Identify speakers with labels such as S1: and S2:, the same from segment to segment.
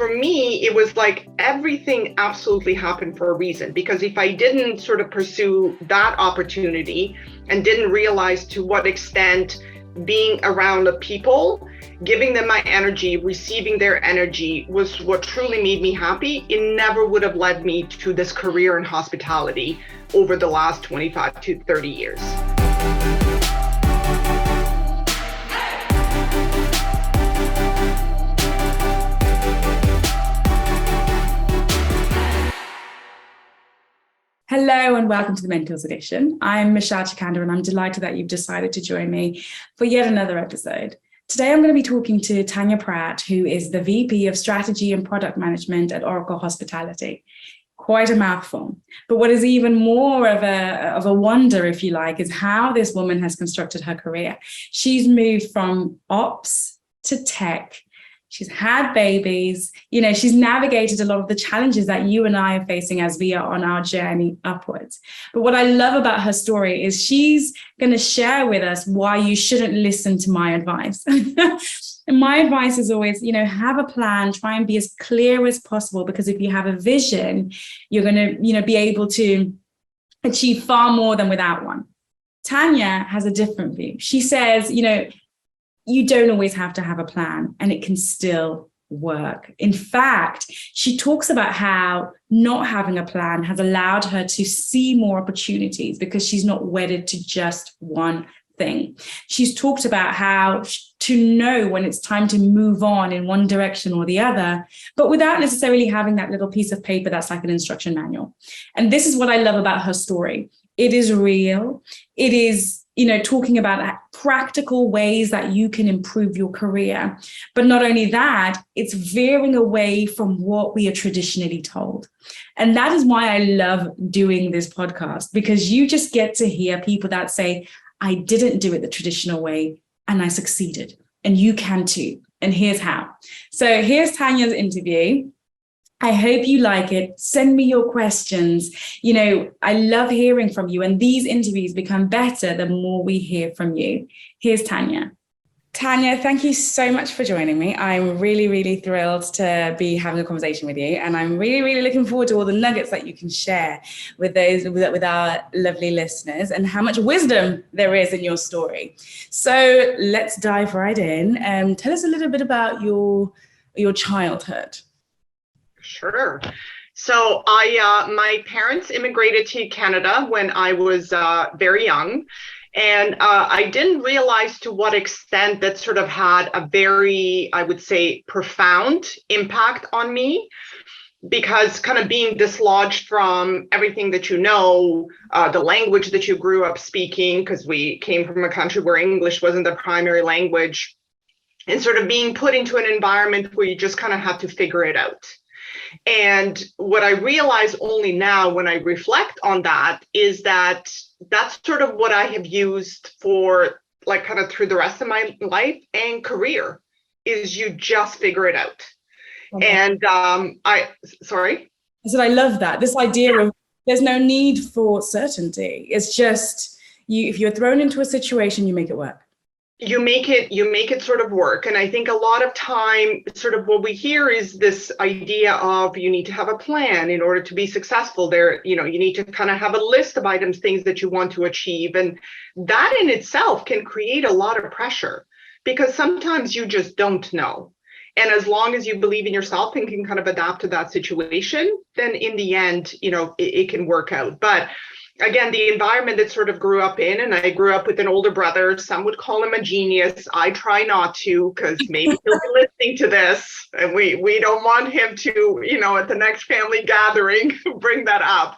S1: for me, it was like everything absolutely happened for a reason, because if I didn't sort of pursue that opportunity and didn't realize to what extent being around the people, giving them my energy, receiving their energy was what truly made me happy, it never would have led me to this career in hospitality over the last 25 to 30 years.
S2: Hello and welcome to the Mentors Edition. I'm Michelle Chikanda and I'm delighted that you've decided to join me for yet another episode. Today I'm going to be talking to Tanya Pratt, who is the VP of Strategy and Product Management at Oracle Hospitality. Quite a mouthful. But what is even more of a wonder, if you like, is how this woman has constructed her career. She's moved from ops to tech. She's had babies, she's navigated a lot of the challenges that you and I are facing as we are on our journey upwards. But what I love about her story is she's going to share with us why you shouldn't listen to my advice. And my advice is always, have a plan, try and be as clear as possible, because if you have a vision, you're going to, be able to achieve far more than without one. Tanya has a different view. She says, you don't always have to have a plan and it can still work. In fact, she talks about how not having a plan has allowed her to see more opportunities because she's not wedded to just one thing. She's talked about how to know when it's time to move on in one direction or the other, but without necessarily having that little piece of paper that's like an instruction manual. And this is what I love about her story. It is real. It is talking about practical ways that you can improve your career. But not only that, it's veering away from what we are traditionally told. And that is why I love doing this podcast, because you just get to hear people that say, I didn't do it the traditional way and I succeeded. And you can too. And here's how. So here's Tanya's interview. I hope you like it. Send me your questions. I love hearing from you, and these interviews become better the more we hear from you. Here's Tanya. Tanya, thank you so much for joining me. I'm really, really thrilled to be having a conversation with you, and I'm really, really looking forward to all the nuggets that you can share with our lovely listeners and how much wisdom there is in your story. So let's dive right in. Tell us a little bit about your childhood.
S1: Sure. So my parents immigrated to Canada when I was very young. And I didn't realize to what extent that sort of had a very, I would say, profound impact on me, because kind of being dislodged from everything that the language that you grew up speaking, because we came from a country where English wasn't the primary language, and sort of being put into an environment where you just kind of have to figure it out. And what I realize only now when I reflect on that is that that's sort of what I have used for like kind of through the rest of my life and career, is you just figure it out. Okay. And I
S2: said, I love that. This idea of there's no need for certainty. It's just if you're thrown into a situation, you make it work.
S1: You make it sort of work. And I think a lot of time, sort of what we hear is this idea of you need to have a plan in order to be successful there. You need to kind of have a list of items, things that you want to achieve. And that in itself can create a lot of pressure, because sometimes you just don't know. And as long as you believe in yourself and can kind of adapt to that situation, then in the end, it can work out. But again, the environment that sort of grew up in, and I grew up with an older brother. Some would call him a genius. I try not to, because maybe he'll be listening to this, and we don't want him to, at the next family gathering, bring that up.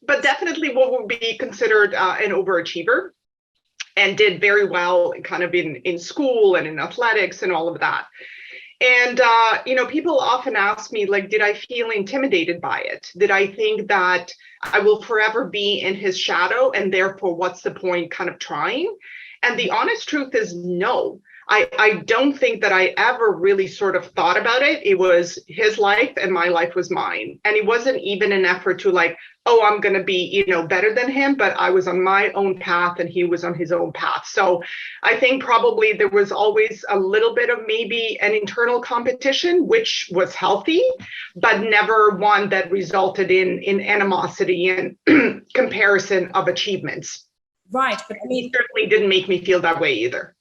S1: But definitely what would be considered an overachiever, and did very well kind of in school and in athletics and all of that. And, people often ask me, like, did I feel intimidated by it? Did I think that I will forever be in his shadow, and therefore what's the point kind of trying? And the honest truth is no. I don't think that I ever really sort of thought about it. It was his life and my life was mine. And it wasn't even an effort to like, oh, I'm going to be, better than him, but I was on my own path and he was on his own path. So I think probably there was always a little bit of maybe an internal competition, which was healthy, but never one that resulted in animosity and comparison of achievements.
S2: Right. But I mean,
S1: he certainly didn't make me feel that way either.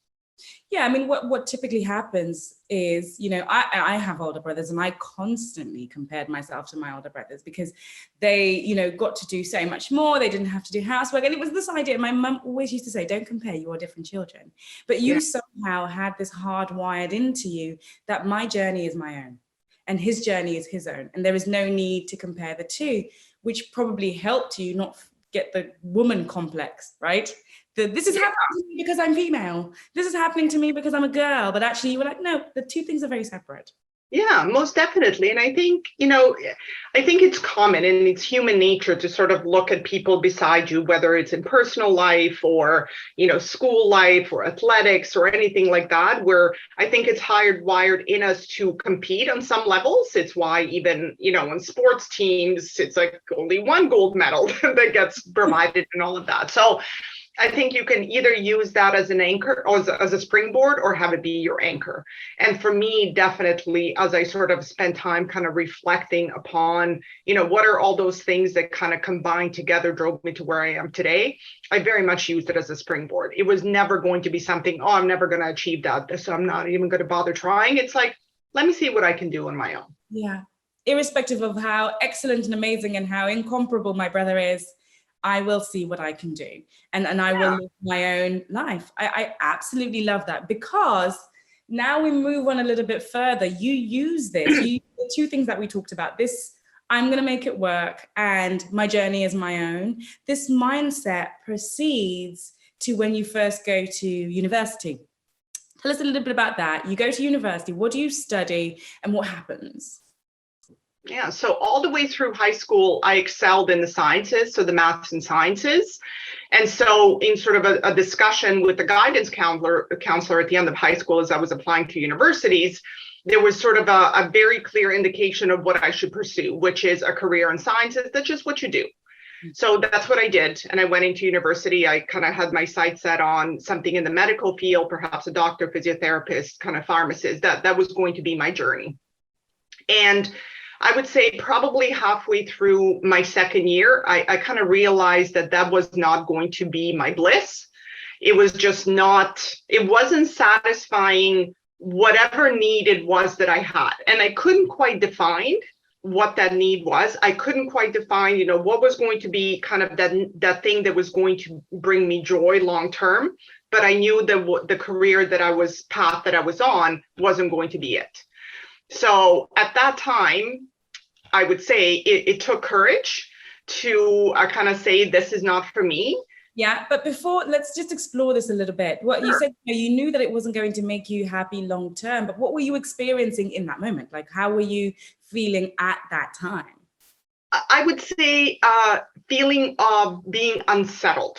S2: Yeah, I mean, what typically happens is, I have older brothers and I constantly compared myself to my older brothers because they, got to do so much more. They didn't have to do housework. And it was this idea, my mum always used to say, don't compare, you are different children. But you somehow had this hardwired into you that my journey is my own and his journey is his own. And there is no need to compare the two, which probably helped you not get the woman complex, right? This is happening to me because I'm female. This is happening to me because I'm a girl. But actually you were like, no, the two things are very separate.
S1: Yeah, most definitely. And I think, I think it's common and it's human nature to sort of look at people beside you, whether it's in personal life or, school life or athletics or anything like that, where I think it's hardwired in us to compete on some levels. It's why even, in sports teams, it's like only one gold medal that gets provided and all of that. So I think you can either use that as an anchor or as a springboard or have it be your anchor. And for me, definitely, as I sort of spend time kind of reflecting upon, what are all those things that kind of combined together drove me to where I am today, I very much used it as a springboard. It was never going to be something, oh, I'm never going to achieve that, so I'm not even going to bother trying. It's like, let me see what I can do on my own.
S2: Yeah. Irrespective of how excellent and amazing and how incomparable my brother is, I will see what I can do and I will live my own life. I absolutely love that because now we move on a little bit further. You use this, the two things that we talked about, this, I'm going to make it work and my journey is my own. This mindset proceeds to when you first go to university. Tell us a little bit about that. You go to university, what do you study and what happens?
S1: Yeah, so all the way through high school, I excelled in the sciences, so the maths and sciences. And so in sort of a discussion with the guidance counselor at the end of high school, as I was applying to universities, there was sort of a very clear indication of what I should pursue, which is a career in sciences. That's just what you do. So that's what I did. And I went into university. I kind of had my sights set on something in the medical field, perhaps a doctor, physiotherapist, kind of pharmacist. That was going to be my journey. And I would say probably halfway through my second year, I kind of realized that was not going to be my bliss. It was just not, it wasn't satisfying whatever need it was that I had. And I couldn't quite define what that need was. I couldn't quite define, what was going to be kind of that thing that was going to bring me joy long term. But I knew that the career path that I was on wasn't going to be it. So at that time, I would say it took courage to kind of say, this is not for me.
S2: Yeah, but before, let's just explore this a little bit. What you said, you knew that it wasn't going to make you happy long term, but what were you experiencing in that moment? Like, how were you feeling at that time?
S1: I would say feeling of being unsettled.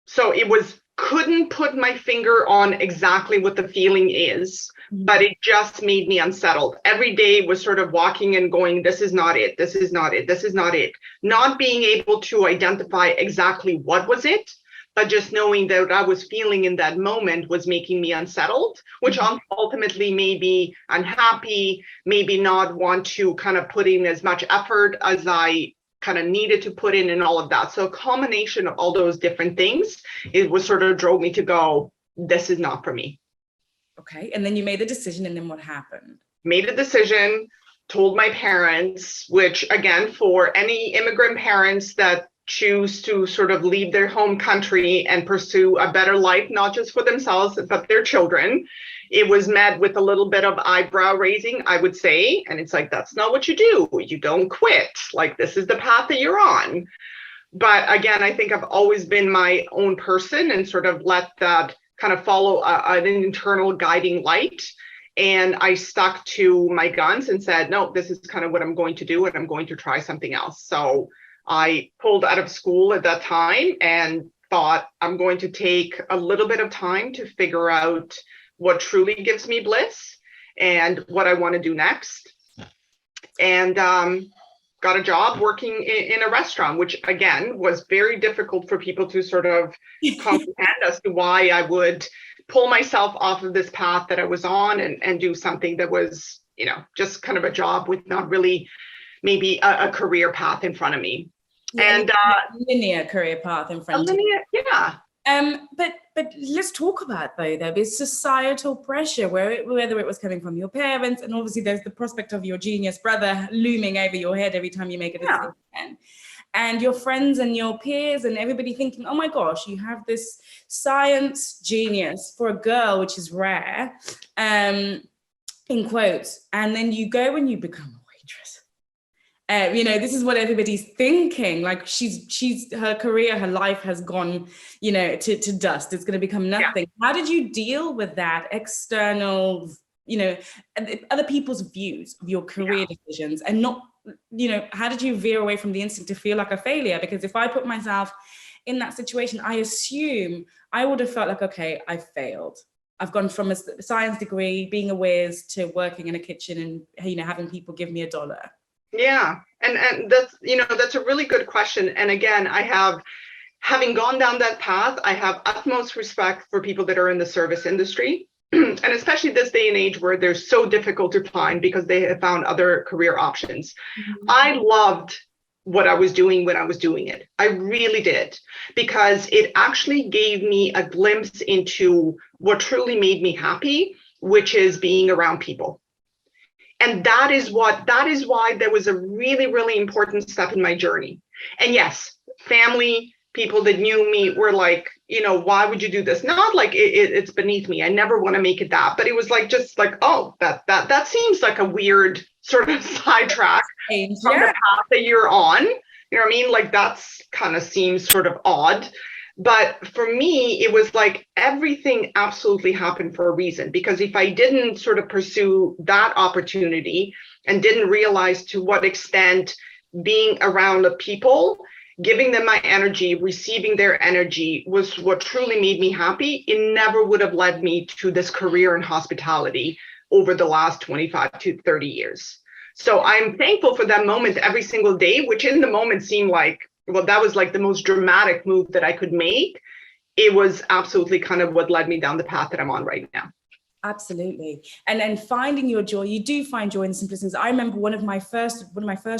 S1: So it was, couldn't put my finger on exactly what the feeling is, but it just made me unsettled. Every day was sort of walking and going, this is not it, this is not it, this is not it. Not being able to identify exactly what was it, but just knowing that what I was feeling in that moment was making me unsettled, which ultimately made me unhappy, maybe not want to kind of put in as much effort as I kind of needed to put in and all of that. So a combination of all those different things, it was sort of drove me to go, this is not for me.
S2: Okay, and then you made the decision, and then what happened?
S1: Made a decision, told my parents, which again, for any immigrant parents that choose to sort of leave their home country and pursue a better life, not just for themselves, but their children, it was met with a little bit of eyebrow raising, I would say. And it's like, that's not what you do. You don't quit. Like, this is the path that you're on. But again, I think I've always been my own person and sort of let that kind of follow an internal guiding light. And I stuck to my guns and said, no, this is kind of what I'm going to do, and I'm going to try something else. So I pulled out of school at that time and thought, I'm going to take a little bit of time to figure out what truly gives me bliss and what I want to do next. And got a job working in a restaurant, which again was very difficult for people to sort of comprehend as to why I would pull myself off of this path that I was on and do something that was, just kind of a job with not really maybe a career path in front of me.
S2: Yeah,
S1: and
S2: linear career path in front of you.
S1: Yeah.
S2: But let's talk about there's societal pressure, whether it was coming from your parents, and obviously there's the prospect of your genius brother looming over your head every time you make a decision, and your friends and your peers and everybody thinking, oh my gosh, you have this science genius for a girl, which is rare, in quotes, and then you go and you become a waitress. This is what everybody's thinking. Like she's her career, her life has gone, to dust. It's going to become nothing. Yeah. How did you deal with that external, other people's views of your career decisions, and not, how did you veer away from the instinct to feel like a failure? Because if I put myself in that situation, I assume I would have felt like, okay, I failed. I've gone from a science degree, being a whiz, to working in a kitchen and, having people give me $1.
S1: Yeah. And that's a really good question. And again, having gone down that path, I have utmost respect for people that are in the service industry. And especially this day and age where they're so difficult to find because they have found other career options. Mm-hmm. I loved what I was doing when I was doing it. I really did, because it actually gave me a glimpse into what truly made me happy, which is being around people. And that is why there was a really, really important step in my journey. And yes, family, people that knew me were like, why would you do this? Not like it's beneath me. I never want to make it that. But it was like, just like, oh, that seems like a weird sort of sidetrack from the path that you're on. You know what I mean? Like that's kind of seems sort of odd. But for me, it was like everything absolutely happened for a reason, because if I didn't sort of pursue that opportunity and didn't realize to what extent being around the people, giving them my energy, receiving their energy was what truly made me happy, it never would have led me to this career in hospitality over the last 25 to 30 years. So I'm thankful for that moment every single day, which in the moment seemed like, well, that was like the most dramatic move that I could make. It was absolutely kind of what led me down the path that I'm on right now.
S2: Absolutely. And finding your joy, you do find joy in the simplest things. I remember one of my first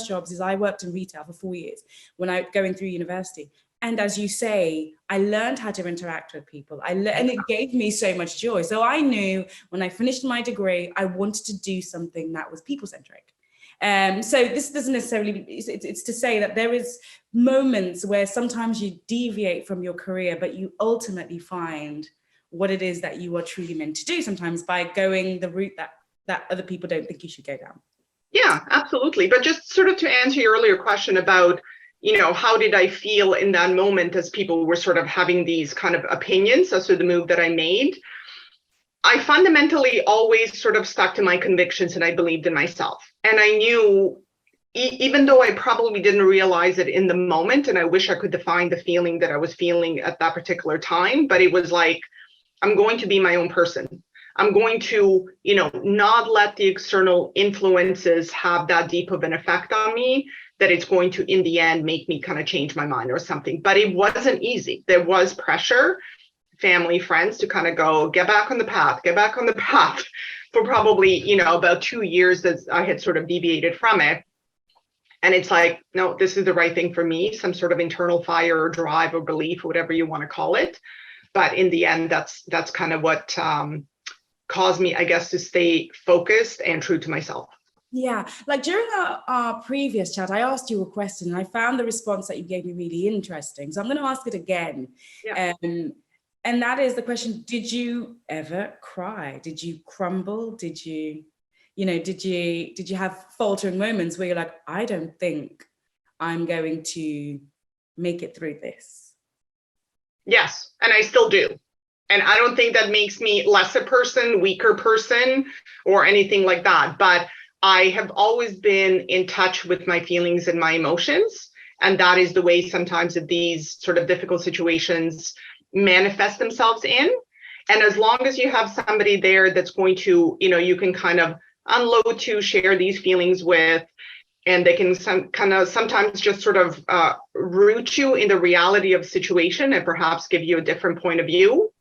S2: jobs is I worked in retail for 4 years when I going through university. And as you say, I learned how to interact with people. And it gave me so much joy. So I knew when I finished my degree, I wanted to do something that was people-centric. So this doesn't necessarily, it's to say that there is moments where sometimes you deviate from your career, but you ultimately find what it is that you are truly meant to do, sometimes by going the route that other people don't think you should go down.
S1: Yeah, absolutely. But just sort of to answer your earlier question about, how did I feel in that moment as people were sort of having these kind of opinions as to the move that I made, I fundamentally always sort of stuck to my convictions and I believed in myself. And I knew, even though I probably didn't realize it in the moment, and I wish I could define the feeling that I was feeling at that particular time, but it was like, I'm going to be my own person. I'm going to, not let the external influences have that deep of an effect on me, that it's going to, in the end, make me kind of change my mind or something. But it wasn't easy. There was pressure, family, friends to kind of go, get back on the path for probably, about 2 years that I had sort of deviated from it. And it's like, no, this is the right thing for me, some sort of internal fire or drive or belief, or whatever you want to call it. But in the end, that's kind of what caused me, I guess, to stay focused and true to myself.
S2: Yeah, like during our previous chat, I asked you a question and I found the response that you gave me really interesting. So I'm going to ask it again.
S1: Yeah.
S2: And that is the question, did you ever cry? Did you crumble? Did you have faltering moments where you're like, I don't think I'm going to make it through this?
S1: Yes, and I still do. And I don't think that makes me less a person, weaker person, or anything like that. But I have always been in touch with my feelings and my emotions. And that is the way sometimes that these sort of difficult situations manifest themselves in. And as long as you have somebody there that's going to, you can kind of unload to, share these feelings with, and they can sometimes just sort of root you in the reality of situation and perhaps give you a different point of view.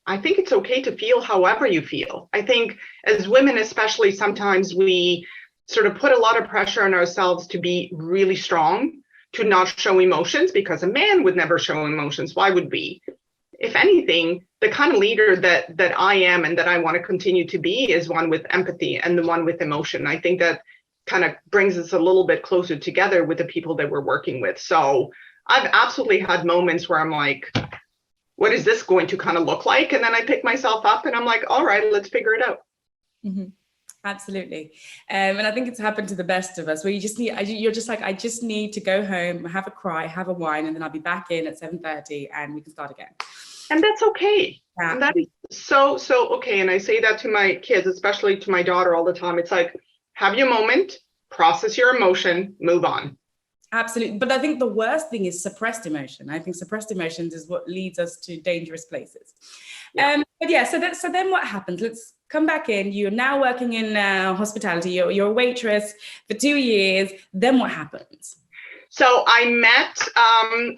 S1: I think it's okay to feel however you feel. I think as women, especially, sometimes we sort of put a lot of pressure on ourselves to be really strong, to not show emotions, because a man would never show emotions. Why would we? If anything, the kind of leader that I am and that I want to continue to be is one with empathy and the one with emotion. I think that kind of brings us a little bit closer together with the people that we're working with. So I've absolutely had moments where I'm like, what is this going to kind of look like? And then I pick myself up and I'm like, all right, let's figure it out.
S2: Mm-hmm. Absolutely. And I think it's happened to the best of us, where you're just like, I just need to go home, have a cry, have a wine, and then I'll be back in at 7:30 and we can start again.
S1: And that's okay.
S2: Yeah.
S1: And that is so okay. And I say that to my kids, especially to my daughter all the time. It's like, have your moment, process your emotion, move on.
S2: Absolutely. But I think the worst thing is suppressed emotion. I think suppressed emotions is what leads us to dangerous places. Yeah. But yeah, so then what happens? Let's come back in. You're now working in hospitality. You're a waitress for 2 years. Then what happens?
S1: So I met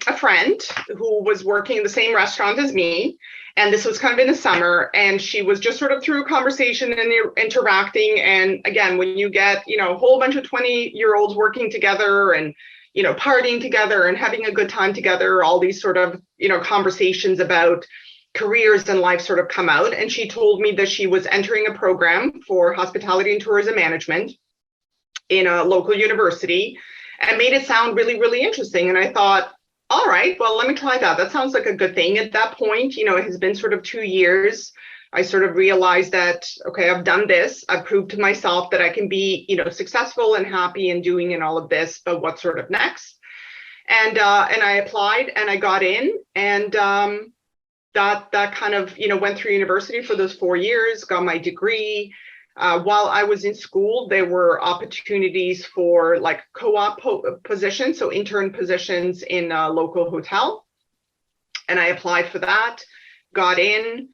S1: a friend who was working in the same restaurant as me. And this was kind of in the summer, and she was just sort of through conversation and interacting. And again, when you get, a whole bunch of 20-year-olds working together and, partying together and having a good time together, all these sort of, conversations about careers and life sort of come out. And she told me that she was entering a program for hospitality and tourism management in a local university, and made it sound really, really interesting. And I thought, all right, well, let me try that. That sounds like a good thing. At that point, it has been sort of 2 years. I sort of realized that, okay, I've done this. I've proved to myself that I can be, successful and happy in doing and all of this, but what sort of next? And I applied and I got in, and that kind of, went through university for those 4 years, got my degree. While I was in school, there were opportunities for like co-op positions, so intern positions in a local hotel. And I applied for that, got in,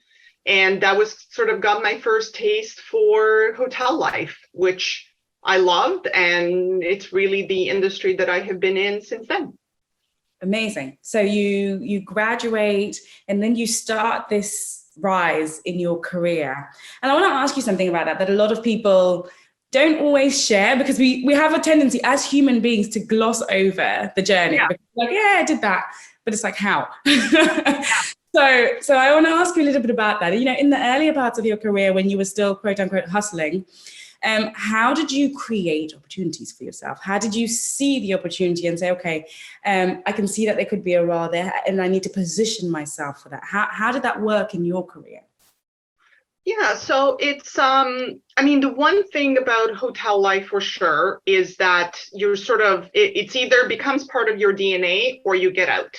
S1: and that was sort of got my first taste for hotel life, which I loved. And it's really the industry that I have been in since then.
S2: Amazing. So you graduate and then you start this rise in your career. And I want to ask you something about that a lot of people don't always share, because we have a tendency as human beings to gloss over the journey.
S1: Yeah.
S2: Like, yeah, I did that, but it's like, how? So I want to ask you a little bit about that. In the earlier parts of your career, when you were still quote unquote hustling, how did you create opportunities for yourself? How did you see the opportunity and say, okay, I can see that there could be a role there and I need to position myself for that? How did that work in your career?
S1: Yeah, so it's, the one thing about hotel life for sure is that you're sort of, it's either becomes part of your DNA or you get out,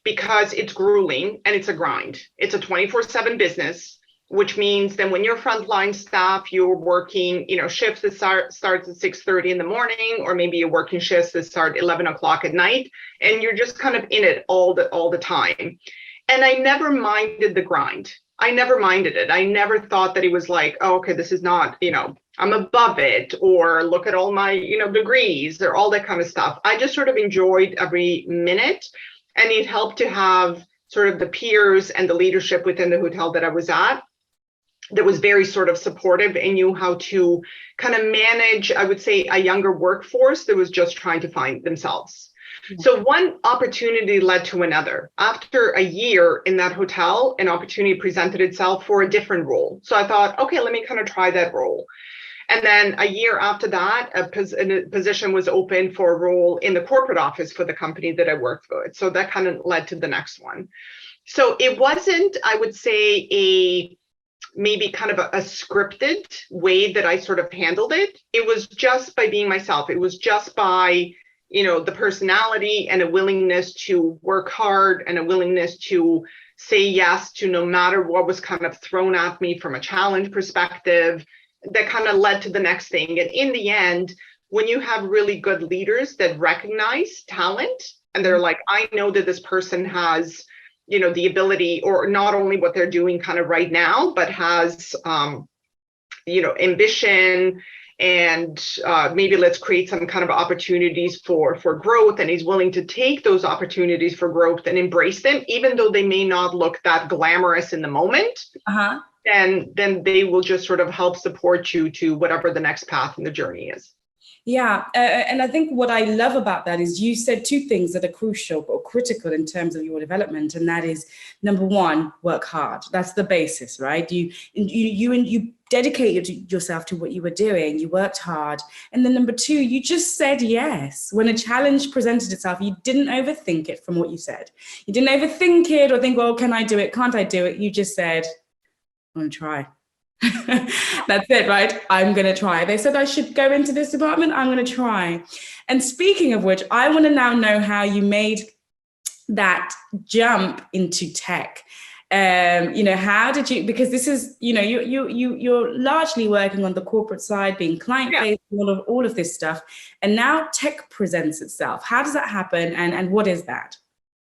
S1: because it's grueling and it's a grind. It's a 24/7 business, which means then when you're frontline staff, you're working, shifts that starts at 6:30 in the morning, or maybe you're working shifts that start 11 o'clock at night, and you're just kind of in it all the time. And I never minded the grind. I never minded it. I never thought that it was like, oh, okay, this is not, I'm above it, or look at all my, degrees or all that kind of stuff. I just sort of enjoyed every minute, and it helped to have sort of the peers and the leadership within the hotel that I was at that was very sort of supportive and knew how to kind of manage, I would say, a younger workforce that was just trying to find themselves. So one opportunity led to another. After a year in that hotel, an opportunity presented itself for a different role. So I thought, okay, let me kind of try that role. And then a year after that, a position was open for a role in the corporate office for the company that I worked for. So that kind of led to the next one. So it wasn't, I would say, maybe kind of a scripted way that I sort of handled it. It was just by being myself. It was just by the personality and a willingness to work hard and a willingness to say yes to no matter what was kind of thrown at me from a challenge perspective, that kind of led to the next thing. And in the end, when you have really good leaders that recognize talent and they're like, I know that this person has, the ability, or not only what they're doing kind of right now, but has, ambition, and maybe let's create some kind of opportunities for growth, and he's willing to take those opportunities for growth and embrace them, even though they may not look that glamorous in the moment. Then they will just sort of help support you to whatever the next path in the journey is.
S2: Yeah, and I think what I love about that is you said two things that are crucial or critical in terms of your development, and that is, number one, work hard. That's the basis, right? You dedicated yourself to what you were doing. You worked hard, and then number two, you just said yes when a challenge presented itself. You didn't overthink it. From what you said, you didn't overthink it or think, well, can I do it? Can't I do it? You just said, I'm gonna try. That's it, right? I'm going to try. They said I should go into this department. I'm going to try. And speaking of which, I want to now know how you made that jump into tech. How did you? Because this is, you're largely working on the corporate side, being client-facing, all of this stuff, and now tech presents itself. How does that happen, and what is that?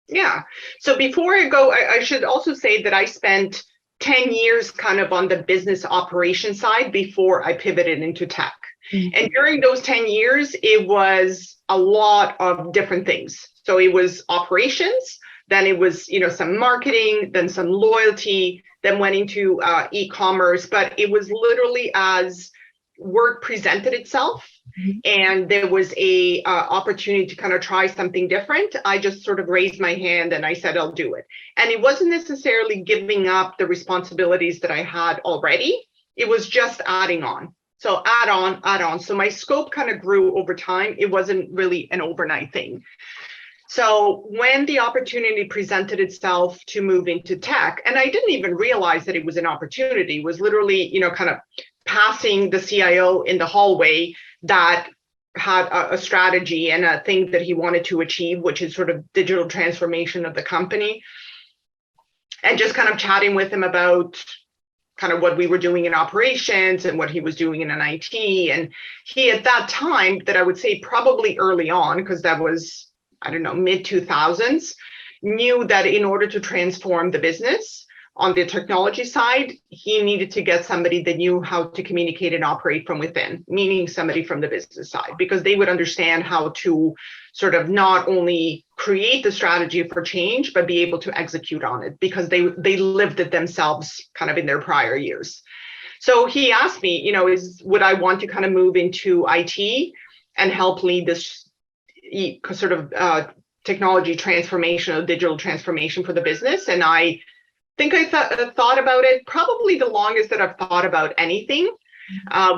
S1: Yeah. So before I go, I should also say that I spent 10 years kind of on the business operation side before I pivoted into tech. Mm-hmm. And during those 10 years, it was a lot of different things. So it was operations, then it was, some marketing, then some loyalty, then went into e-commerce, but it was literally as work presented itself. Mm-hmm. And there was a opportunity to kind of try something different. I just sort of raised my hand and I said, I'll do it. And it wasn't necessarily giving up the responsibilities that I had already. It was just adding on. So add on. So my scope kind of grew over time. It wasn't really an overnight thing. So when the opportunity presented itself to move into tech, and I didn't even realize that it was an opportunity, it was literally, kind of passing the CIO in the hallway that had a strategy and a thing that he wanted to achieve, which is sort of digital transformation of the company. And just kind of chatting with him about kind of what we were doing in operations and what he was doing in an IT. And he, at that time, that I would say probably early on, because that was, mid 2000s, knew that in order to transform the business on the technology side, he needed to get somebody that knew how to communicate and operate from within, meaning somebody from the business side, because they would understand how to sort of not only create the strategy for change, but be able to execute on it, because they lived it themselves kind of in their prior years. So he asked me, would I want to kind of move into IT and help lead this sort of technology transformation or digital transformation for the business? And I think I thought about it probably the longest that I've thought about anything,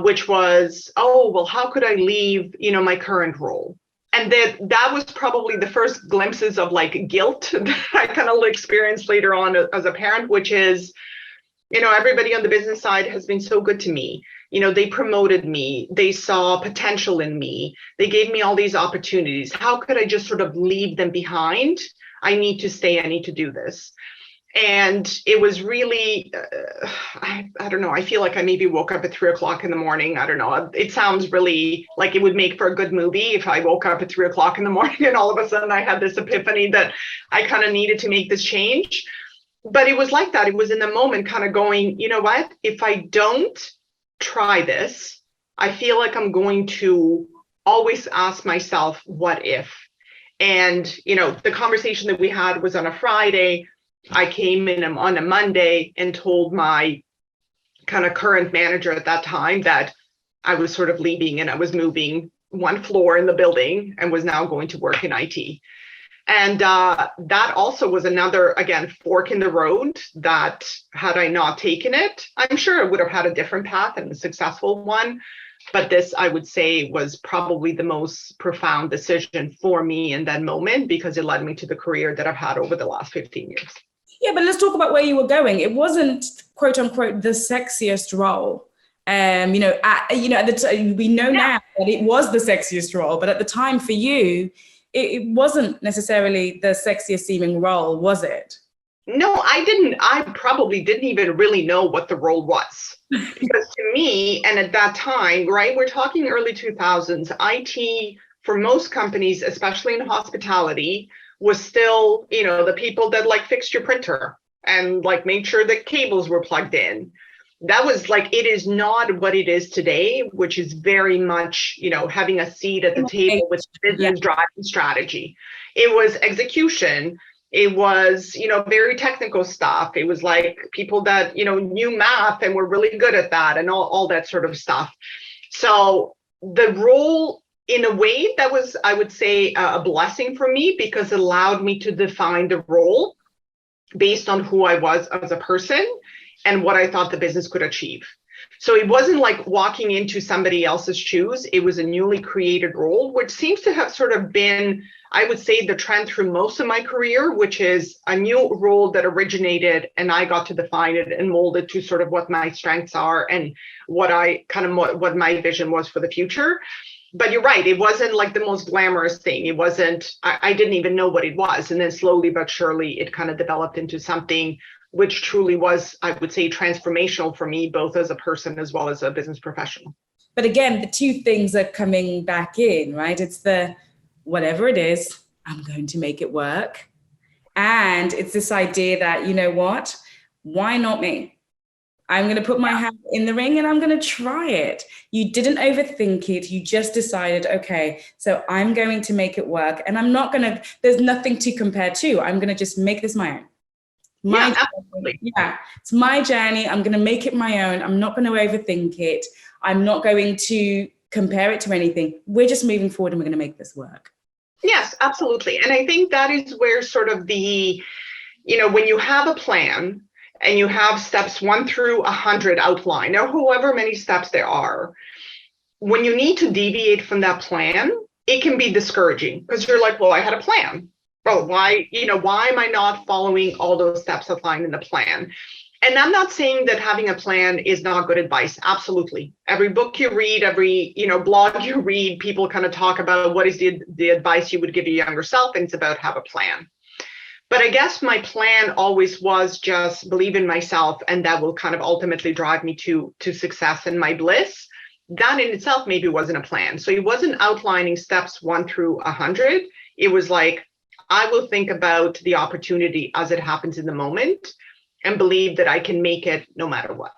S1: which was, how could I leave, my current role? And that was probably the first glimpses of like guilt that I kind of experienced later on as a parent, which is, everybody on the business side has been so good to me. They promoted me, they saw potential in me, they gave me all these opportunities. How could I just sort of leave them behind? I need to stay, I need to do this. And it was really, I don't know, I feel like I maybe woke up at 3:00 in the morning. I don't know. It sounds really like it would make for a good movie if I woke up at 3:00 in the morning and all of a sudden I had this epiphany that I kind of needed to make this change. But it was like that. It was in the moment kind of going, you know what, if I don't try this, I feel like I'm going to always ask myself, what if? And, the conversation that we had was on a Friday. I came in on a Monday and told my kind of current manager at that time that I was sort of leaving and I was moving one floor in the building and was now going to work in IT. And that also was another, again, fork in the road that had I not taken it, I'm sure I would have had a different path and a successful one. But this, I would say, was probably the most profound decision for me in that moment, because it led me to the career that I've had over the last 15 years.
S2: Yeah, but let's talk about where you were going. It wasn't, quote unquote, the sexiest role. At the time, we know now that it was the sexiest role, but at the time for you, it wasn't necessarily the sexiest seeming role, was it?
S1: No, I didn't. I probably didn't even really know what the role was. Because to me, and at that time, right, we're talking early 2000s, IT for most companies, especially in hospitality, was still, the people that like fixed your printer and like made sure that cables were plugged in. That was like, it is not what it is today, which is very much, having a seat at the table with business driving strategy. It was execution. It was, very technical stuff. It was like people that, knew math and were really good at that and all that sort of stuff. So the role, in a way, that was, I would say, a blessing for me, because it allowed me to define the role based on who I was as a person and what I thought the business could achieve. So it wasn't like walking into somebody else's shoes. It was a newly created role, which seems to have sort of been, I would say, the trend through most of my career, which is a new role that originated and I got to define it and mold it to sort of what my strengths are and what my vision was for the future. But you're right, it wasn't like the most glamorous thing. It wasn't, I didn't even know what it was. And then slowly but surely it kind of developed into something which truly was, I would say, transformational for me, both as a person as well as a business professional.
S2: But again, the two things are coming back in, right? It's the, whatever it is, I'm going to make it work. And it's this idea that, you know what, why not me? I'm going to put my hat in the ring and I'm going to try it. You didn't overthink it. You just decided, okay, so I'm going to make it work. And I'm not going to, there's nothing to compare to. I'm going to just make this my own.
S1: Absolutely.
S2: Yeah, it's my journey. I'm going to make it my own. I'm not going to overthink it. I'm not going to compare it to anything. We're just moving forward and we're going to make this work.
S1: Yes, absolutely. And I think that is where sort of the, when you have a plan and you have steps 1 through 100 outlined, or however many steps there are, when you need to deviate from that plan, it can be discouraging because you're like, well, I had a plan. Well, why am I not following all those steps outlined in the plan? And I'm not saying that having a plan is not good advice. Absolutely. Every book you read, every, blog you read, people kind of talk about what is the advice you would give your younger self, and it's about have a plan. But I guess my plan always was just believe in myself, and that will kind of ultimately drive me to success and my bliss. That in itself maybe wasn't a plan. So it wasn't outlining steps 1 through 100. It was like, I will think about the opportunity as it happens in the moment and believe that I can make it no matter what.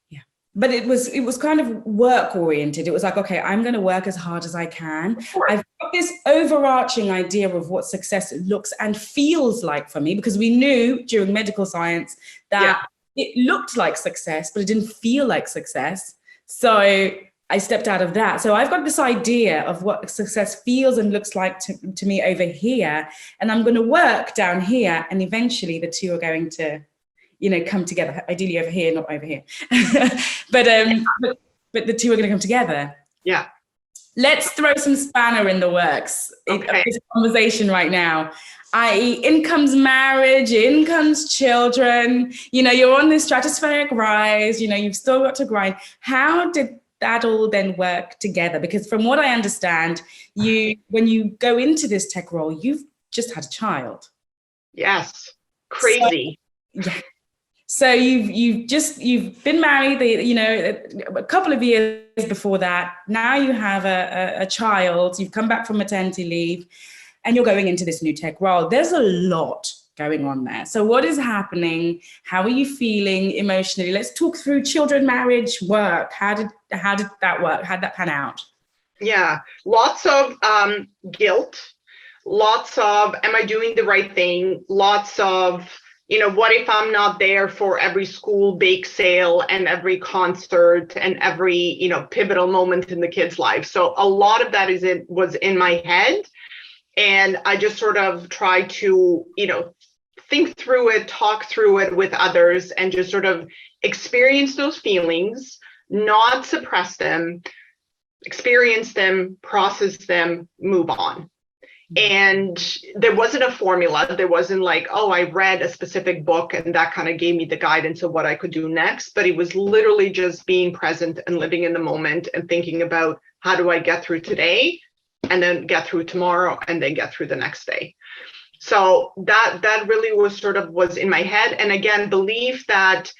S2: Yeah, but it was kind of work oriented. It was like, okay, I'm going to work as hard as I can. I've got this overarching idea of what success looks and feels like for me, because we knew during medical science that it looked like success, but it didn't feel like success. So I stepped out of that. So I've got this idea of what success feels and looks like to me over here. And I'm going to work down here. And eventually the two are going to, come together, ideally over here, not over here. but the two are going to come together.
S1: Yeah.
S2: Let's throw some spanner in the works of this conversation right now. I.e., in comes marriage, in comes children. You're on this stratospheric rise. You've still got to grind. How did that all then work together? Because from what I understand, when you go into this tech role, you've just had a child.
S1: Yes, crazy.
S2: So you've been married, a couple of years before that. Now you have a child. You've come back from maternity leave, and you're going into this new tech role. There's a lot going on there. So what is happening? How are you feeling emotionally? Let's talk through children, marriage, work. How did that work? How did that pan out?
S1: Yeah, lots of guilt, lots of, am I doing the right thing? Lots of, what if I'm not there for every school bake sale and every concert and every, pivotal moment in the kid's life. So a lot of that was in my head. And I just sort of tried to, think through it, talk through it with others, and just sort of experience those feelings, not suppress them, experience them, process them, move on. And there wasn't a formula. There wasn't like, oh, I read a specific book and that kind of gave me the guidance of what I could do next. But it was literally just being present and living in the moment and thinking about how do I get through today, and then get through tomorrow, and then get through the next day. So that really was in my head. And again, belief that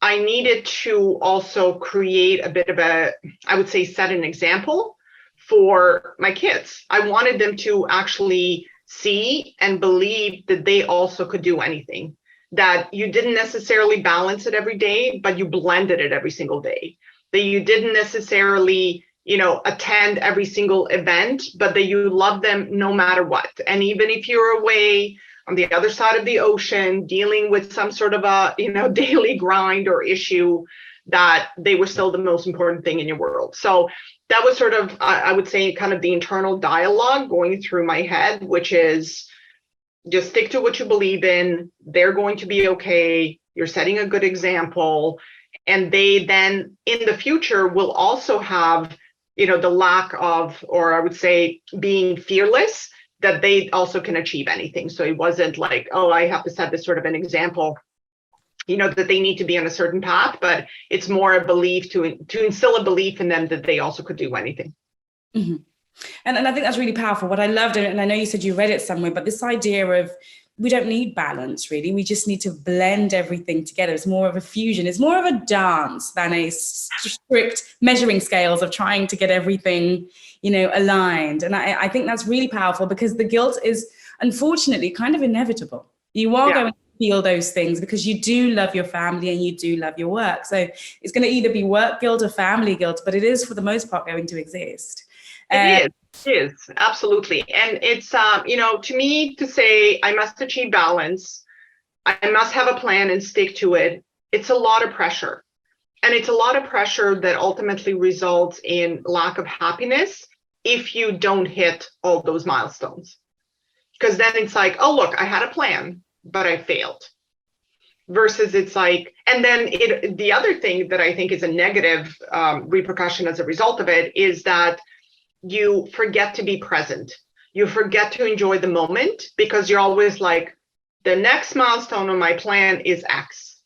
S1: I needed to also create a bit of I would say, set an example for my kids. I wanted them to actually see and believe that they also could do anything, that you didn't necessarily balance it every day, but you blended it every single day, that you didn't necessarily, attend every single event, but that you love them no matter what. And even if you're away on the other side of the ocean dealing with some sort of a, daily grind or issue, that they were still the most important thing in your world. So that was sort of, I would say, kind of the internal dialogue going through my head, which is just stick to what you believe in. They're going to be okay. You're setting a good example. And they then in the future will also have, the lack of, or I would say being fearless, that they also can achieve anything. So it wasn't like, oh, I have to set this sort of an example, that they need to be on a certain path, but it's more a belief to instill a belief in them that they also could do anything.
S2: Mm-hmm. And I think that's really powerful. What I loved, and I know you said you read it somewhere, but this idea of we don't need balance, really. We just need to blend everything together. It's more of a fusion. It's more of a dance than a strict measuring scales of trying to get everything, aligned. And I think that's really powerful, because the guilt is unfortunately kind of inevitable. You are going to feel those things because you do love your family and you do love your work. So it's going to either be work guilt or family guilt, but it is for the most part going to exist.
S1: It is, absolutely. And it's, to me, to say I must achieve balance, I must have a plan and stick to it, it's a lot of pressure. And it's a lot of pressure that ultimately results in lack of happiness if you don't hit all those milestones. Because then it's like, oh, look, I had a plan, but I failed. Versus it's like, and then the other thing that I think is a negative repercussion as a result of it is that you forget to be present. You forget to enjoy the moment because you're always like, the next milestone on my plan is X.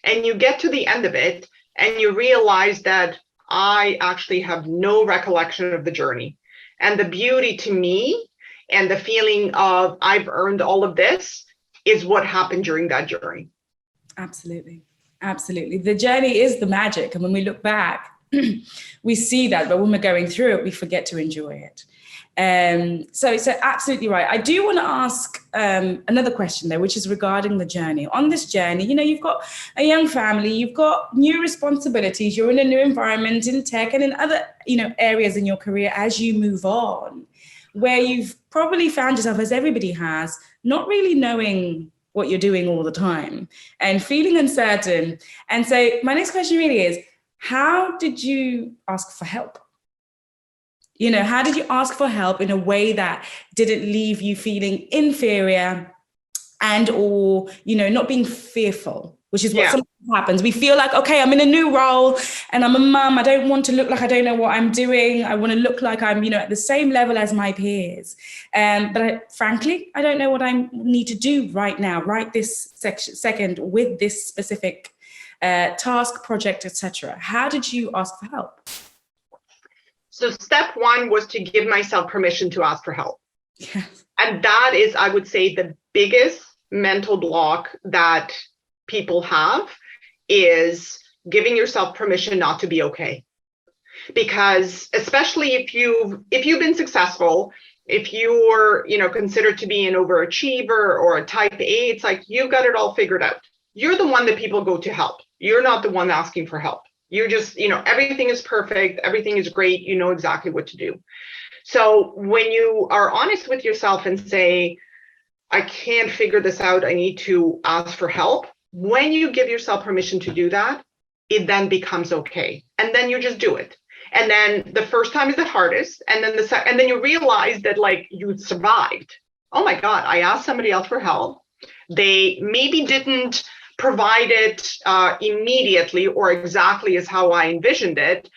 S1: And you get to the end of it and you realize that I actually have no recollection of the journey. And the beauty to me and the feeling of I've earned all of this is what happened during that journey.
S2: Absolutely. Absolutely. The journey is the magic. And when we look back, we see that, but when we're going through it, we forget to enjoy it. So absolutely right. I do want to ask another question though, which is regarding the journey. On this journey, you've got a young family, you've got new responsibilities, you're in a new environment in tech and in other, areas in your career as you move on, where you've probably found yourself, as everybody has, not really knowing what you're doing all the time and feeling uncertain. And so my next question really is, how did you ask for help? How did you ask for help in a way that didn't leave you feeling inferior and or, not being fearful, which is what sometimes happens. We feel like, okay, I'm in a new role and I'm a mum. I don't want to look like I don't know what I'm doing. I want to look like I'm, at the same level as my peers. But frankly, I don't know what I need to do right now, right this second with this specific task, project, etc. How did you ask for help?
S1: So step one was to give myself permission to ask for help.
S2: Yes.
S1: And that is, I would say, the biggest mental block that people have is giving yourself permission not to be okay. Because especially if you've been successful, if you're, considered to be an overachiever or a type A, it's like you've got it all figured out. You're the one that people go to help. You're not the one asking for help. You're just, everything is perfect. Everything is great. You know exactly what to do. So when you are honest with yourself and say, I can't figure this out, I need to ask for help. When you give yourself permission to do that, it then becomes okay. And then you just do it. And then the first time is the hardest. And then and then you realize that like you survived. Oh my God, I asked somebody else for help. They maybe didn't provide it immediately or exactly as how I envisioned it,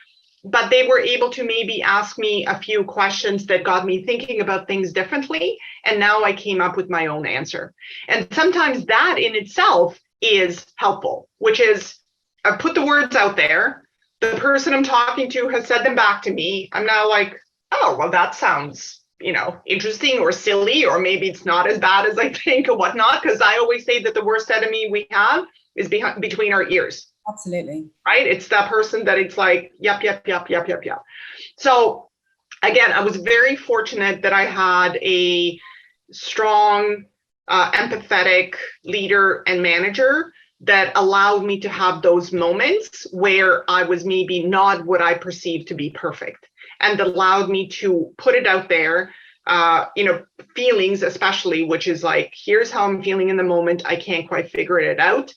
S1: but they were able to maybe ask me a few questions that got me thinking about things differently. And now I came up with my own answer. And sometimes that in itself is helpful, which is I've put the words out there. The person I'm talking to has said them back to me. I'm now like, oh, well, that sounds, interesting or silly, or maybe it's not as bad as I think or whatnot. Because I always say that the worst enemy we have is between our ears.
S2: Absolutely.
S1: Right? It's that person that it's like, yep. So again, I was very fortunate that I had a strong, empathetic leader and manager that allowed me to have those moments where I was maybe not what I perceived to be perfect, and allowed me to put it out there, feelings especially, which is like, here's how I'm feeling in the moment. I can't quite figure it out.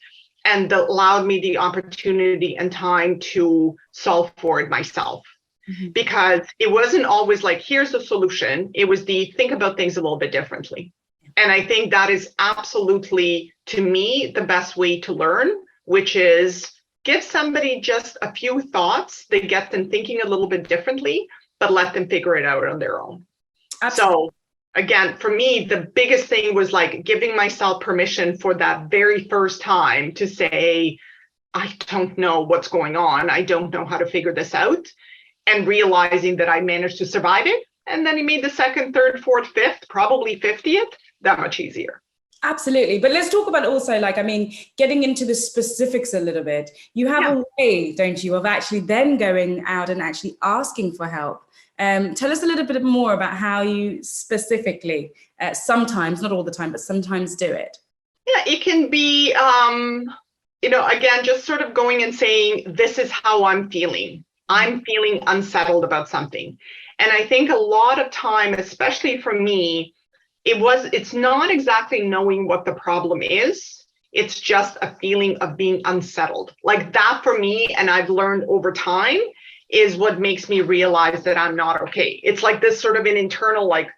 S1: And that allowed me the opportunity and time to solve for it myself. Mm-hmm. Because it wasn't always like, here's the solution. It was the think about things a little bit differently. And I think that is absolutely, to me, the best way to learn, which is give somebody just a few thoughts that get them thinking a little bit differently, but let them figure it out on their own. Absolutely. So again, for me, the biggest thing was like giving myself permission for that very first time to say, I don't know what's going on. I don't know how to figure this out. And realizing that I managed to survive it. And then he made the second, third, fourth, fifth, probably 50th, that much easier.
S2: Absolutely. But let's talk about also, getting into the specifics a little bit. You have a way, don't you, of actually then going out and actually asking for help. Tell us a little bit more about how you specifically, sometimes, not all the time, but sometimes do it.
S1: Yeah, it can be, again, just sort of going and saying, this is how I'm feeling. I'm feeling unsettled about something. And I think a lot of time, especially for me, it's not exactly knowing what the problem is. It's just a feeling of being unsettled. Like that for me, and I've learned over time, is what makes me realize that I'm not okay. It's like this sort of an internal, like,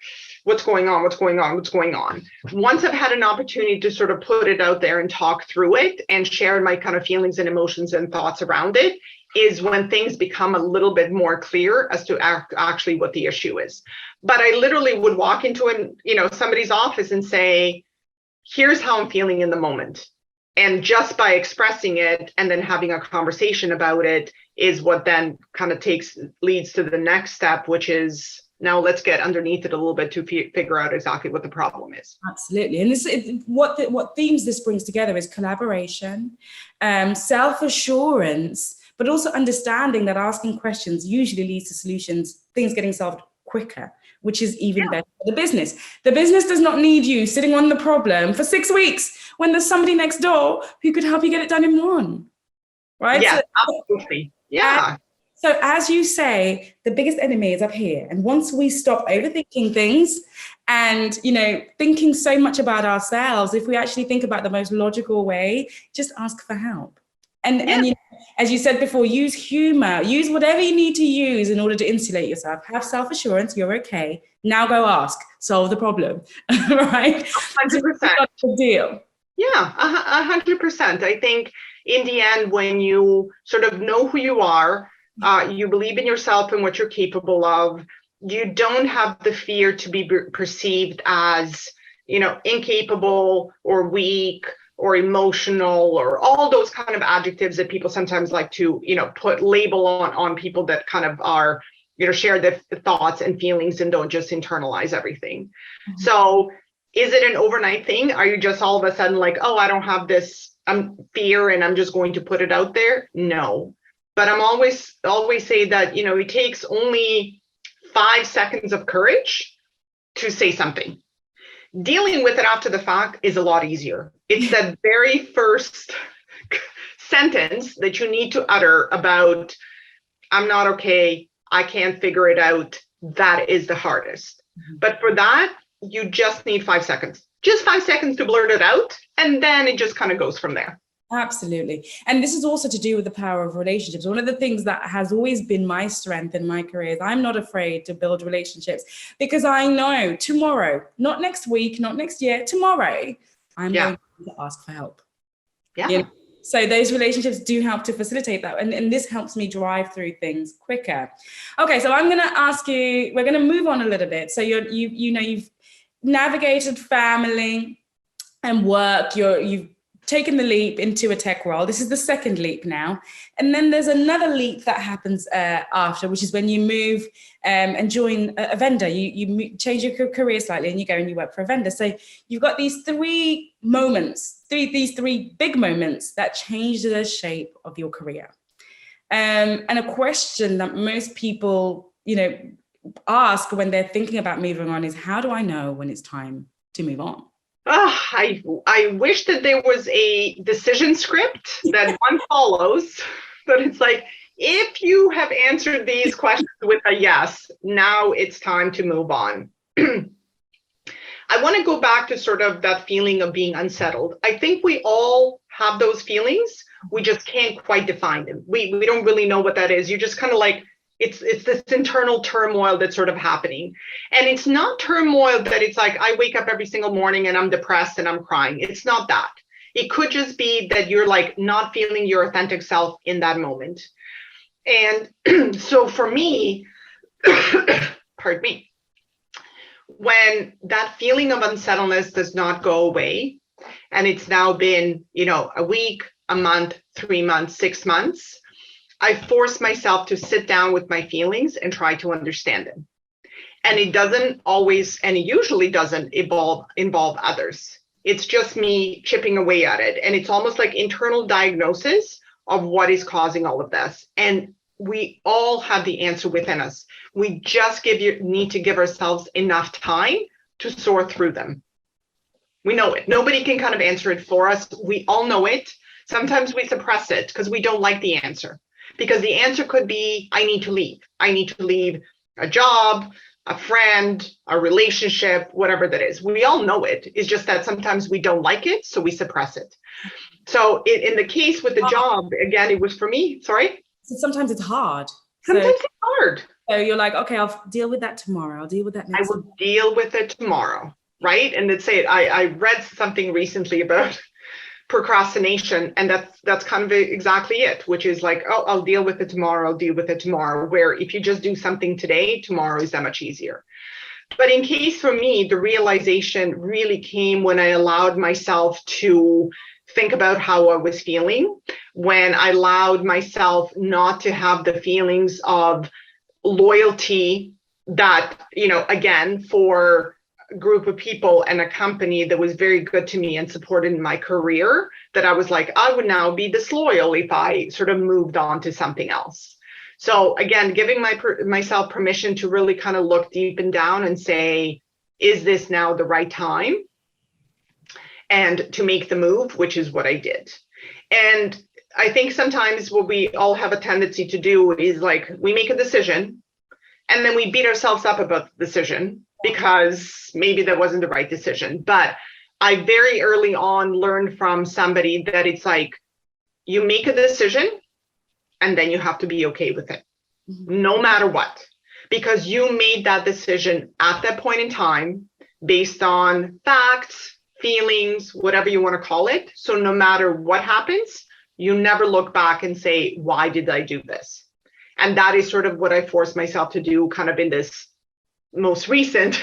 S1: what's going on, what's going on, what's going on. Once I've had an opportunity to sort of put it out there and talk through it and share my kind of feelings and emotions and thoughts around it, is when things become a little bit more clear as to actually what the issue is. But I literally would walk into somebody's office and say, here's how I'm feeling in the moment. And just by expressing it and then having a conversation about it is what then kind of leads to the next step, which is, now let's get underneath it a little bit to figure out exactly what the problem is.
S2: Absolutely. And what themes this brings together is collaboration, self-assurance, but also understanding that asking questions usually leads to solutions, things getting solved quicker, which is even better for the business. The business does not need you sitting on the problem for 6 weeks when there's somebody next door who could help you get it done in one, right?
S1: Yeah, absolutely. Yeah.
S2: So as you say, the biggest enemy is up here. And once we stop overthinking things and, thinking so much about ourselves, if we actually think about the most logical way, just ask for help. And as you said before, use humor, use whatever you need to use in order to insulate yourself. Have self-assurance, you're okay. Now go ask, solve the problem, right?
S1: 100%.
S2: That's the deal.
S1: Yeah, 100%. I think in the end, when you sort of know who you are, you believe in yourself and what you're capable of, you don't have the fear to be perceived as, incapable or weak or emotional, or all those kind of adjectives that people sometimes like to, put label on people that kind of are, share the thoughts and feelings and don't just internalize everything. Mm-hmm. So is it an overnight thing? Are you just all of a sudden like, oh, I don't have this fear and I'm just going to put it out there? No. But I'm always say that, it takes only 5 seconds of courage to say something. Dealing with it after the fact is a lot easier. It's that very first sentence that you need to utter about, I'm not okay, I can't figure it out. That is the hardest. Mm-hmm. But for that, you just need 5 seconds. Just 5 seconds to blurt it out. And then it just kind of goes from there.
S2: Absolutely. And this is also to do with the power of relationships. One of the things that has always been my strength in my career is I'm not afraid to build relationships, because I know tomorrow, not next week, not next year, tomorrow, I'm going to ask for help.
S1: Yeah.
S2: So those relationships do help to facilitate that. And this helps me drive through things quicker. Okay, so I'm going to ask you, we're going to move on a little bit. So you've navigated family and work, you've taken the leap into a tech role. This is the second leap now. And then there's another leap that happens after, which is when you move and join a vendor. You change your career slightly and you go and you work for a vendor. So you've got these three big moments that change the shape of your career. And a question that most people, ask when they're thinking about moving on is, how do I know when it's time to move on?
S1: I wish that there was a decision script that one follows, but it's like, if you have answered these questions with a yes, now it's time to move on. I want to go back to sort of that feeling of being unsettled. I think we all have those feelings. We just can't quite define them. We don't really know what that is. You just kind of like, it's this internal turmoil that's sort of happening. And it's not turmoil that it's like, I wake up every single morning and I'm depressed and I'm crying. It's not that. It could just be that you're like not feeling your authentic self in that moment. And so for me, pardon me, when that feeling of unsettledness does not go away, and it's now been, a week, a month, 3 months, 6 months, I force myself to sit down with my feelings and try to understand them. And it doesn't always, and it usually doesn't involve others. It's just me chipping away at it. And it's almost like internal diagnosis of what is causing all of this. And we all have the answer within us. We just need to give ourselves enough time to sort through them. We know it. Nobody can kind of answer it for us. We all know it. Sometimes we suppress it because we don't like the answer. Because the answer could be, I need to leave. I need to leave a job, a friend, a relationship, whatever that is. We all know it. It's just that sometimes we don't like it, so we suppress it. So in the case with the job, again, it was for me, sorry?
S2: So sometimes it's hard.
S1: Sometimes it's hard.
S2: So you're like, okay, I'll deal with that tomorrow. I'll deal with that next
S1: I will deal with it tomorrow, right? And let's say I read something recently about procrastination, and that's kind of exactly it, which is like, oh, I'll deal with it tomorrow, I'll deal with it tomorrow, where if you just do something today, tomorrow is that much easier. But in case for me, the realization really came when I allowed myself to think about how I was feeling, when I allowed myself not to have the feelings of loyalty that, again, for group of people and a company that was very good to me and supported my career, that I was like, I would now be disloyal if I sort of moved on to something else. So again, giving myself permission to really kind of look deep and down and say, is this now the right time? And to make the move, which is what I did. And I think sometimes what we all have a tendency to do is like, we make a decision and then we beat ourselves up about the decision because maybe that wasn't the right decision. But I very early on learned from somebody that it's like, you make a decision and then you have to be okay with it, no matter what, because you made that decision at that point in time based on facts, feelings, whatever you want to call it. So no matter what happens, you never look back and say, why did I do this? And that is sort of what I forced myself to do kind of in this most recent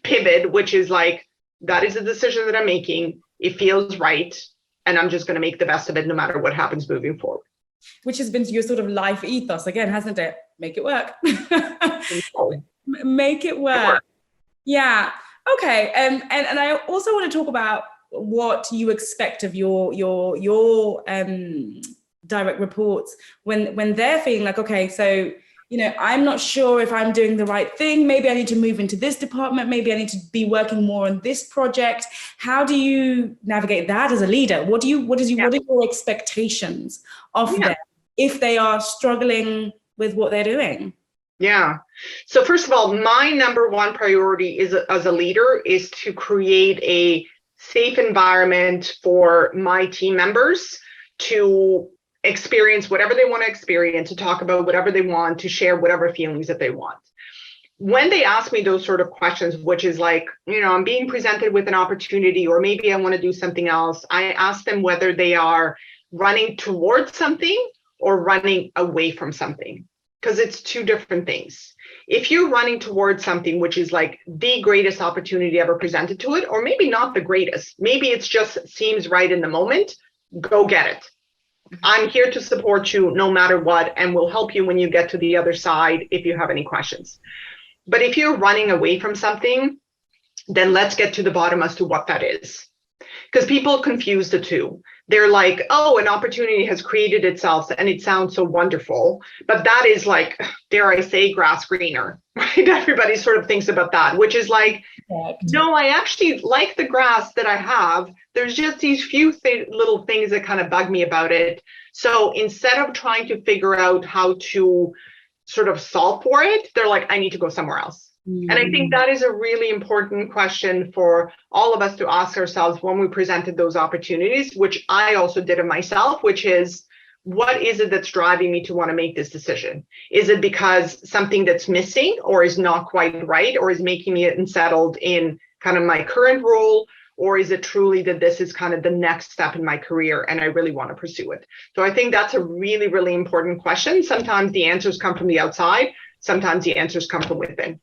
S1: pivot, which is like, that is a decision that I'm making. It feels right. And I'm just going to make the best of it no matter what happens moving forward.
S2: Which has been your sort of life ethos again, hasn't it? Make it work. Make it work. Yeah. Okay. And I also want to talk about what you expect of your direct reports when they're feeling like, okay, so I'm not sure if I'm doing the right thing. Maybe I need to move into this department. Maybe I need to be working more on this project. How do you navigate that as a leader? What are your expectations of them if they are struggling with what they're doing?
S1: Yeah. So first of all, my number one priority is as a leader is to create a safe environment for my team members to experience whatever they want to experience, to talk about whatever they want, to share whatever feelings that they want. When they ask me those sort of questions, which is like, I'm being presented with an opportunity, or maybe I want to do something else, I ask them whether they are running towards something or running away from something, because it's two different things. If you're running towards something, which is like the greatest opportunity ever presented to it, or maybe not the greatest, maybe it's just seems right in the moment, go get it. I'm here to support you no matter what, and will help you when you get to the other side if you have any questions. But if you're running away from something, then let's get to the bottom as to what that is. Because people confuse the two. they're like, oh, an opportunity has created itself and it sounds so wonderful. But that is like, dare I say, grass greener, right? Everybody sort of thinks about that, which is like, no, I actually like the grass that I have. There's just these few little things that kind of bug me about it. So instead of trying to figure out how to sort of solve for it, they're like, I need to go somewhere else. And I think that is a really important question for all of us to ask ourselves when we presented those opportunities, which I also did of myself, which is, what is it that's driving me to want to make this decision? Is it because something that's missing or is not quite right or is making me unsettled in kind of my current role? Or is it truly that this is kind of the next step in my career and I really want to pursue it? So I think that's a really, really important question. Sometimes the answers come from the outside. Sometimes the answers come from within.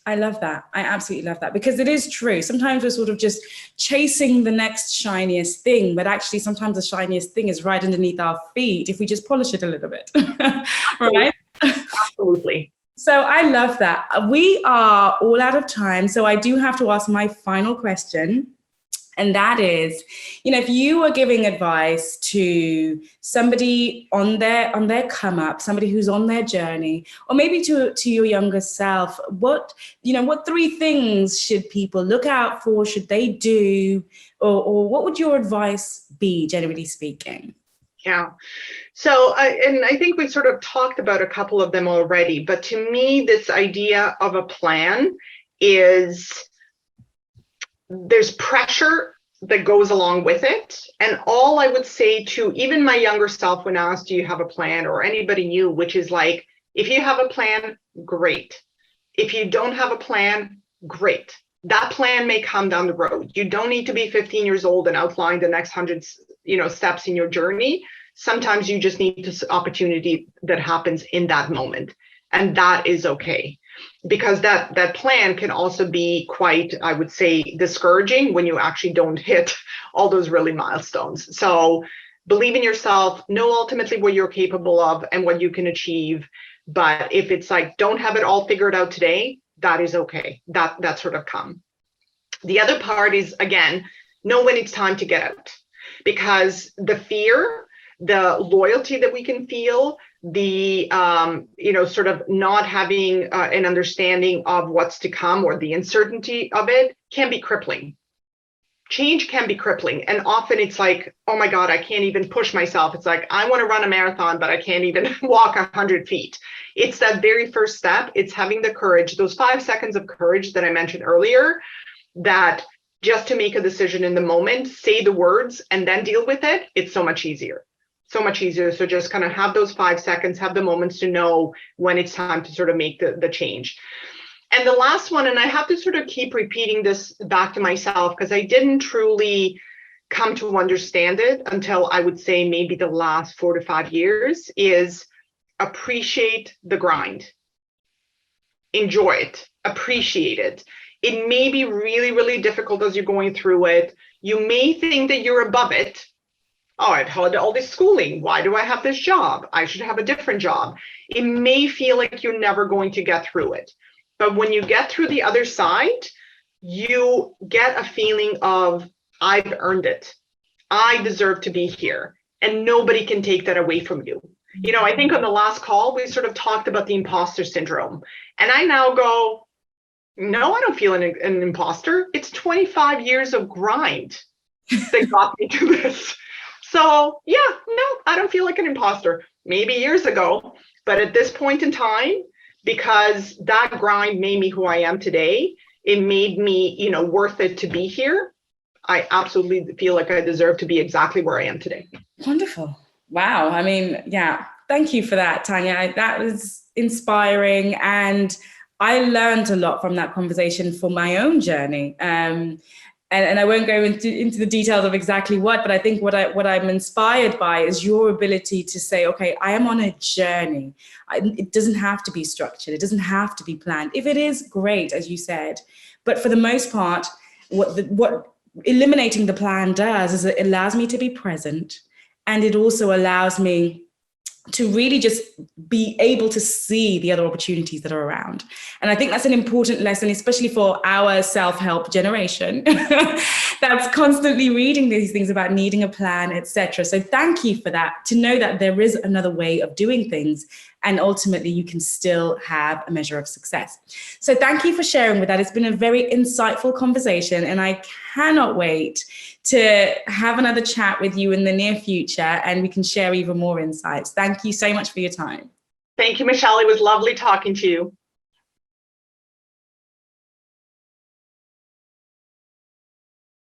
S2: I love that. I absolutely love that, because it is true. Sometimes we're sort of just chasing the next shiniest thing, but actually sometimes the shiniest thing is right underneath our feet if we just polish it a little bit, right?
S1: Absolutely.
S2: So I love that. We are all out of time. So I do have to ask my final question. And that is, if you were giving advice to somebody on their come up, somebody who's on their journey, or maybe to your younger self, what 3 things should people look out for? Should they do, or what would your advice be, generally speaking?
S1: Yeah. So, and I think we sort of talked about a couple of them already, but to me, this idea of a plan is, there's pressure that goes along with it. And all I would say to even my younger self when asked, do you have a plan, or anybody new, which is like, if you have a plan, great. If you don't have a plan, great. That plan may come down the road. You don't need to be 15 years old and outline the next 100, steps in your journey. Sometimes you just need this opportunity that happens in that moment. And that is okay. Because that plan can also be quite, I would say, discouraging when you actually don't hit all those really milestones. So believe in yourself, know ultimately what you're capable of and what you can achieve. But if it's like, don't have it all figured out today, that is okay. That sort of come. The other part is, again, know when it's time to get out. Because the fear, the loyalty that we can feel, the sort of not having an understanding of what's to come, or the uncertainty of it, can be crippling. Change can be crippling, and often it's like, oh my God, I can't even push myself. It's like, I want to run a marathon, but I can't even walk 100 feet. It's that very first step. It's having the courage, those 5 seconds of courage that I mentioned earlier, that just to make a decision in the moment, say the words, and then deal with it. It's so much easier. So much easier. So just kind of have those 5 seconds, have the moments to know when it's time to sort of make the change. And the last one, and I have to sort of keep repeating this back to myself because I didn't truly come to understand it until I would say maybe the last 4 to 5 years, is appreciate the grind. Enjoy it, appreciate it. It may be really, really difficult as you're going through it. You may think that you're above it. Oh, I've had all this schooling. Why do I have this job? I should have a different job. It may feel like you're never going to get through it. But when you get through the other side, you get a feeling of, I've earned it. I deserve to be here. And nobody can take that away from you. I think on the last call, we sort of talked about the imposter syndrome. And I now go, no, I don't feel an imposter. It's 25 years of grind that got me to this. So yeah, no, I don't feel like an imposter. Maybe years ago, but at this point in time, because that grind made me who I am today, it made me, worth it to be here. I absolutely feel like I deserve to be exactly where I am today.
S2: Wonderful. Wow. I mean, yeah, thank you for that, Tanya. That was inspiring. And I learned a lot from that conversation for my own journey. And I won't go into the details of exactly what, but I think what I'm inspired by is your ability to say, okay, I am on a journey. It doesn't have to be structured. It doesn't have to be planned. If it is, great, as you said. But for the most part, what eliminating the plan does is it allows me to be present. And it also allows me to really just be able to see the other opportunities that are around. And I think that's an important lesson, especially for our self-help generation that's constantly reading these things about needing a plan, etc. So thank you for that, to know that there is another way of doing things, and ultimately you can still have a measure of success. So thank you for sharing with that. It's been a very insightful conversation, and I cannot wait to have another chat with you in the near future, and we can share even more insights. Thank you so much for your time.
S1: Thank you, Michelle. It was lovely talking to you.